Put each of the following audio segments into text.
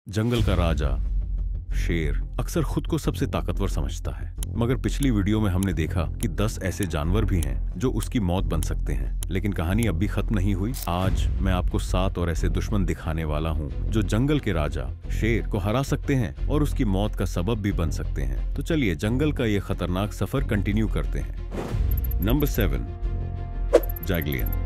जंगल का राजा शेर अक्सर खुद को सबसे ताकतवर समझता है, मगर पिछली वीडियो में हमने देखा कि 10 ऐसे जानवर भी हैं जो उसकी मौत बन सकते हैं। लेकिन कहानी अब भी खत्म नहीं हुई। आज मैं आपको 7 और ऐसे दुश्मन दिखाने वाला हूं जो जंगल के राजा शेर को हरा सकते हैं और उसकी मौत का सबब भी बन सकते हैं। तो चलिए जंगल का ये खतरनाक सफर कंटिन्यू करते हैं। नंबर 7, जैगलियन।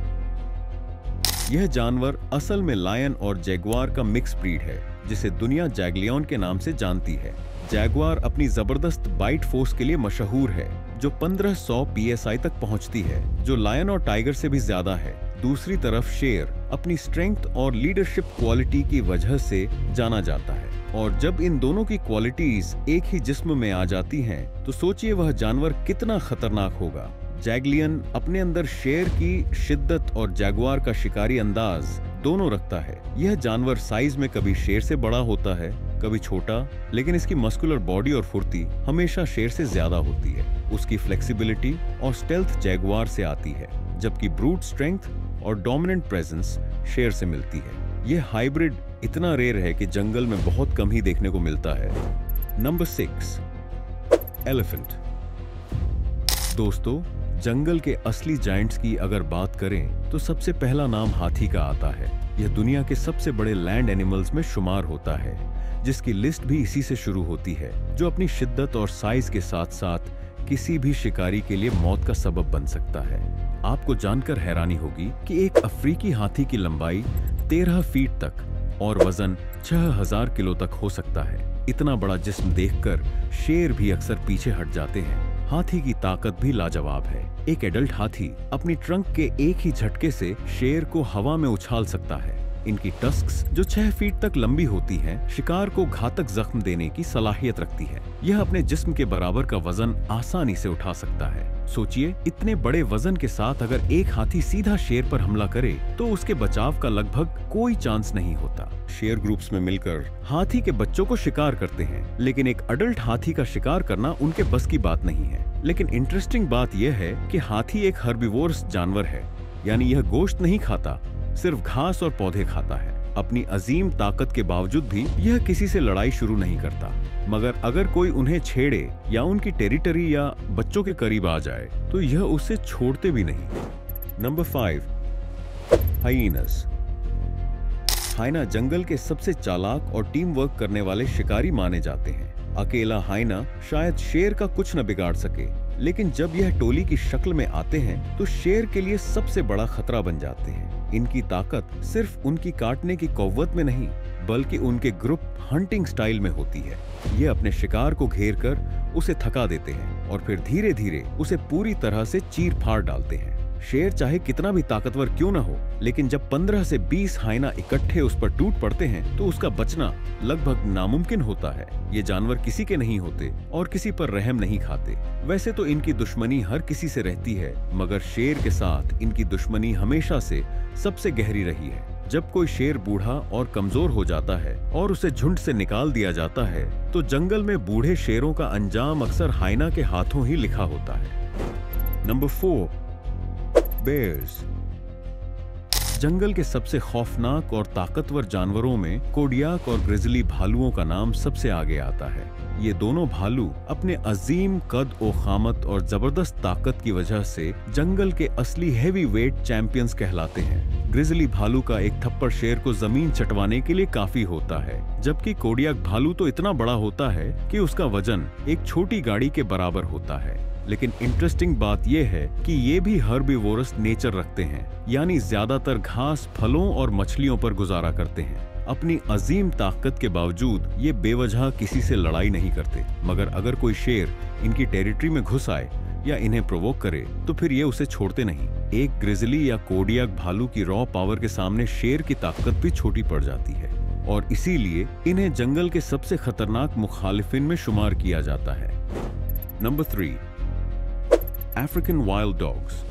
यह जानवर असल में लायन और जैगुआर का मिक्स ब्रीड है, जिसे दुनिया जैगलियन के नाम से जानती है। जैगुआर अपनी जबरदस्त बाइट फोर्स के लिए मशहूर है, जो 1500 psi तक पहुंचती है, जो लायन और टाइगर से भी ज्यादा है। दूसरी तरफ शेर अपनी स्ट्रेंथ और लीडरशिप क्वालिटी की वजह से जाना जाता है, और जब इन दोनों की क्वालिटीज एक ही जिस्म में आ जाती हैं, तो सोचिए वह जानवर कितना खतरनाक होगा। जैगलियन अपने अंदर शेर की शिद्दत और जैगुआर का शिकारी अंदाज दोनों रखता है। यह जानवर साइज में कभी शेर से बड़ा होता है, कभी छोटा, लेकिन इसकी मस्कुलर बॉडी और फुर्ती हमेशा शेर से ज्यादा होती है। उसकी फ्लेक्सिबिलिटी और स्टेल्थ जैगुआर से आती है, जबकि ब्रूट स्ट्रेंथ और डोमिनेंट प्रेजेंस शेर से मिलती है। यह हाइब्रिड इतना रेयर है कि जंगल में बहुत कम ही देखने को मिलता है। Number 6, elephant. दोस्तों, जंगल के असली जायंट्स की अगर बात करें तो सबसे पहला नाम हाथी का आता है। यह दुनिया के सबसे बड़े लैंड एनिमल्स में शुमार होता है, जिसकी लिस्ट भी इसी से शुरू होती है, जो अपनी शिद्दत और साइज के साथ साथ किसी भी शिकारी के लिए मौत का सबब बन सकता है। आपको जानकर हैरानी होगी कि एक अफ्रीकी हाथी की लंबाई 13 फीट तक और वजन 6000 किलो तक हो सकता है। इतना बड़ा जिस्म देखकर शेर भी अक्सर पीछे हट जाते हैं। हाथी की ताकत भी लाजवाब है। एक एडल्ट हाथी अपनी ट्रंक के एक ही झटके से शेर को हवा में उछाल सकता है। इनकी टस्क्स जो 6 फीट तक लंबी होती हैं, शिकार को घातक जख्म देने की सलाहियत रखती है। यह अपने जिस्म के बराबर का वजन आसानी से उठा सकता है। सोचिए, इतने बड़े वजन के साथ अगर एक हाथी सीधा शेर पर हमला करे तो उसके बचाव का लगभग कोई चांस नहीं होता। शेर ग्रुप्स में मिलकर हाथी के बच्चों को शिकार करते हैं, लेकिन एक अडल्ट हाथी का शिकार करना उनके बस की बात नहीं है। लेकिन इंटरेस्टिंग बात यह है कि हाथी एक हर्बिवोरस जानवर है, यानी यह गोश्त नहीं खाता, सिर्फ घास और पौधे खाता है। अपनी अजीम ताकत के बावजूद भी यह किसी से लड़ाई शुरू नहीं करता, मगर अगर कोई उन्हें छेड़े या उनकी टेरिटरी या बच्चों के करीब आ जाए तो यह उसे छोड़ते भी नहीं। नंबर 5, हाइएनास। हाइना जंगल के सबसे चालाक और टीम वर्क करने वाले शिकारी माने जाते हैं। अकेला हाइना शायद शेर का कुछ न बिगाड़ सके, लेकिन जब यह टोली की शक्ल में आते हैं तो शेर के लिए सबसे बड़ा खतरा बन जाते हैं। इनकी ताकत सिर्फ उनकी काटने की कौवत में नहीं, बल्कि उनके ग्रुप हंटिंग स्टाइल में होती है। ये अपने शिकार को घेर कर उसे थका देते हैं और फिर धीरे धीरे उसे पूरी तरह से चीर फाड़ डालते हैं। शेर चाहे कितना भी ताकतवर क्यों न हो, लेकिन जब 15 से 20 हाइना इकट्ठे उस पर टूट पड़ते हैं तो उसका बचना लगभग नामुमकिन होता है। ये जानवर किसी के नहीं होते और किसी पर रहम नहीं खाते। वैसे तो इनकी दुश्मनी हर किसी से रहती है, मगर शेर के साथ इनकी दुश्मनी हमेशा से सबसे गहरी रही है। जब कोई शेर बूढ़ा और कमजोर हो जाता है और उसे झुंड से निकाल दिया जाता है, तो जंगल में बूढ़े शेरों का अंजाम अक्सर हाइना के हाथों ही लिखा होता है। Number 4, bears. जंगल के सबसे खौफनाक और ताकतवर जानवरों में कोडियाक और ग्रिजली भालुओं का नाम सबसे आगे आता है। ये दोनों भालू अपने अजीम कद ओ खामत और जबरदस्त ताकत की वजह से जंगल के असली हैवी वेट चैंपियंस कहलाते हैं। ग्रिजली भालू का एक थप्पड़ शेर को जमीन चटवाने के लिए काफी होता है, जबकि कोडियाक भालू तो इतना बड़ा होता है कि उसका वजन एक छोटी गाड़ी के बराबर होता है। लेकिन इंटरेस्टिंग बात यह है कि ये भी हर्बिवोरस नेचर रखते हैं, यानी ज्यादातर घास, फलों और मछलियों पर गुजारा करते हैं। अपनी अजीम ताकत के बावजूद ये बेवजह किसी से लड़ाई नहीं करते, मगर अगर कोई शेर इनकी टेरिटरी में घुस आए या इन्हें प्रोवोक करे तो फिर ये उसे छोड़ते नहीं। एक ग्रिजली या कोडियाक भालू की रॉ पावर के सामने शेर की ताकत भी छोटी पड़ जाती है, और इसीलिए इन्हें जंगल के सबसे खतरनाक मुखालिफिन में शुमार किया जाता है। Number 3, African wild dogs.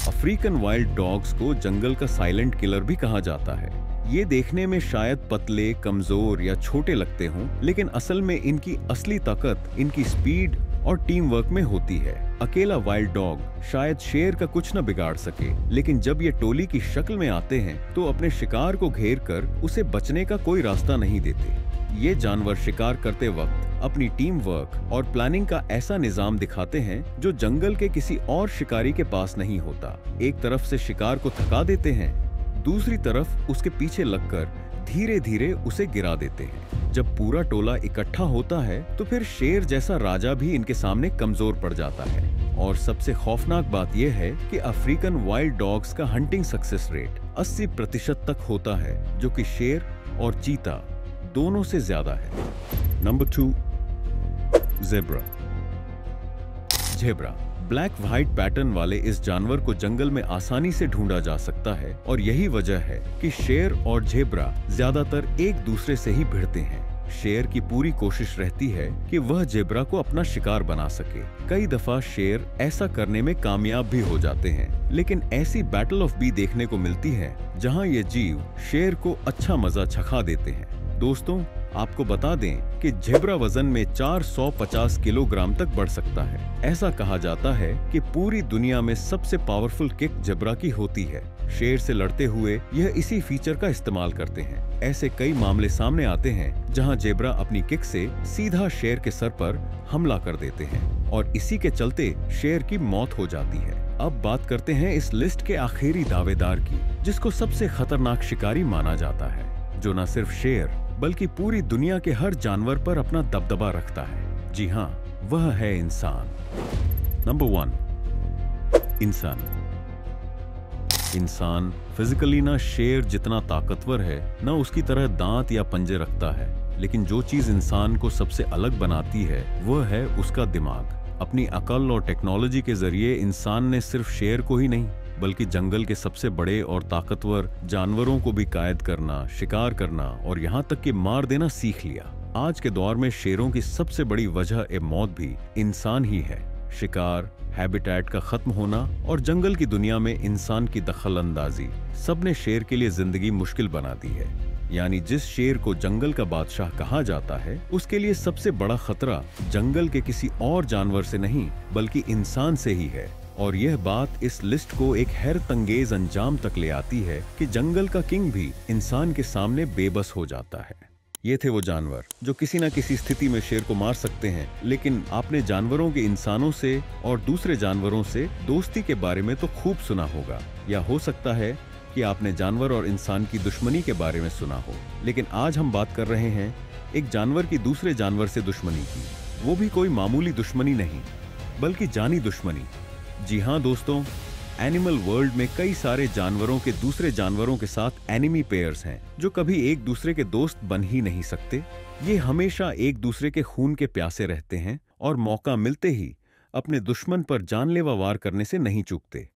African wild dogs को जंगल का साइलेंट किलर भी कहा जाता है। ये देखने में शायद पतले, कमजोर या छोटे लगते हों, लेकिन असल में इनकी असली ताकत इनकी स्पीड और टीम वर्क में होती है। अकेला वाइल्ड डॉग शायद शेर का कुछ न बिगाड़ सके, लेकिन जब ये टोली की शक्ल में आते हैं तो अपने शिकार को घेर कर उसे बचने का कोई रास्ता नहीं देते। ये जानवर शिकार करते वक्त अपनी टीम वर्क और प्लानिंग का ऐसा निजाम दिखाते हैं जो जंगल के किसी और शिकारी के पास नहीं होता। एक तरफ से शिकार को थका देते हैं, दूसरी तरफ उसके पीछे लगकर धीरे धीरे उसे गिरा देते हैं। जब पूरा टोला इकट्ठा होता है तो फिर शेर जैसा राजा भी इनके सामने कमजोर पड़ जाता है। और सबसे खौफनाक बात यह है कि अफ्रीकन वाइल्ड डॉग्स का हंटिंग सक्सेस रेट 80% तक होता है, जो कि शेर और चीता दोनों से ज्यादा है। Number 2, zebra. Zebra black white pattern वाले इस जानवर को जंगल में आसानी से ढूंढा जा सकता है और यही वजह है कि शेर और ज़ेब्रा ज्यादातर एक दूसरे से ही भिड़ते हैं। शेर की पूरी कोशिश रहती है कि वह ज़ेब्रा को अपना शिकार बना सके। कई दफा शेर ऐसा करने में कामयाब भी हो जाते हैं, लेकिन ऐसी बैटल ऑफ बी देखने को मिलती है जहां ये जीव शेर को अच्छा मजा चखा देते हैं। दोस्तों, आपको बता दें कि ज़ेब्रा वजन में 450 किलोग्राम तक बढ़ सकता है। ऐसा कहा जाता है कि पूरी दुनिया में सबसे पावरफुल किक ज़ेब्रा की होती है। शेर से लड़ते हुए यह इसी फीचर का इस्तेमाल करते हैं। ऐसे कई मामले सामने आते हैं जहां ज़ेब्रा अपनी किक से सीधा शेर के सर पर हमला कर देते हैं और इसी के चलते शेर की मौत हो जाती है। अब बात करते हैं इस लिस्ट के आखिरी दावेदार की, जिसको सबसे खतरनाक शिकारी माना जाता है, जो न सिर्फ शेर बल्कि पूरी दुनिया के हर जानवर पर अपना दबदबा रखता है। जी हाँ, वह है इंसान। नंबर 1, इंसान। इंसान फिजिकली ना शेर जितना ताकतवर है, ना उसकी तरह दांत या पंजे रखता है, लेकिन जो चीज इंसान को सबसे अलग बनाती है वह है उसका दिमाग। अपनी अकल और टेक्नोलॉजी के जरिए इंसान ने सिर्फ शेर को ही नहीं बल्कि जंगल के सबसे बड़े और ताकतवर जानवरों को भी कैद करना, शिकार करना और यहाँ तक कि मार देना सीख लिया। आज के दौर में शेरों की सबसे बड़ी वजह ए मौत भी इंसान ही है। शिकार, हैबिटेट का खत्म होना और जंगल की दुनिया में इंसान की दखल अंदाजी सबने शेर के लिए जिंदगी मुश्किल बना दी है। यानी जिस शेर को जंगल का बादशाह कहा जाता है, उसके लिए सबसे बड़ा खतरा जंगल के किसी और जानवर से नहीं बल्कि इंसान से ही है। और यह बात इस लिस्ट को एक हैरतअंगेज अंजाम तक ले आती है कि जंगल का किंग भी इंसान के सामने बेबस हो जाता है। ये थे वो जानवर जो किसी न किसी स्थिति में शेर को मार सकते हैं, लेकिन आपने जानवरों के इंसानों से और दूसरे जानवरों से दोस्ती के बारे में तो खूब सुना होगा, या हो सकता है कि आपने जानवर और इंसान की दुश्मनी के बारे में सुना हो। लेकिन आज हम बात कर रहे हैं एक जानवर की दूसरे जानवर से दुश्मनी की। वो भी कोई मामूली दुश्मनी नहीं, बल्कि जानी दुश्मनी। जी हाँ दोस्तों, एनिमल वर्ल्ड में कई सारे जानवरों के दूसरे जानवरों के साथ एनिमी पेयर्स हैं जो कभी एक दूसरे के दोस्त बन ही नहीं सकते। ये हमेशा एक दूसरे के खून के प्यासे रहते हैं और मौका मिलते ही अपने दुश्मन पर जानलेवा वार करने से नहीं चूकते।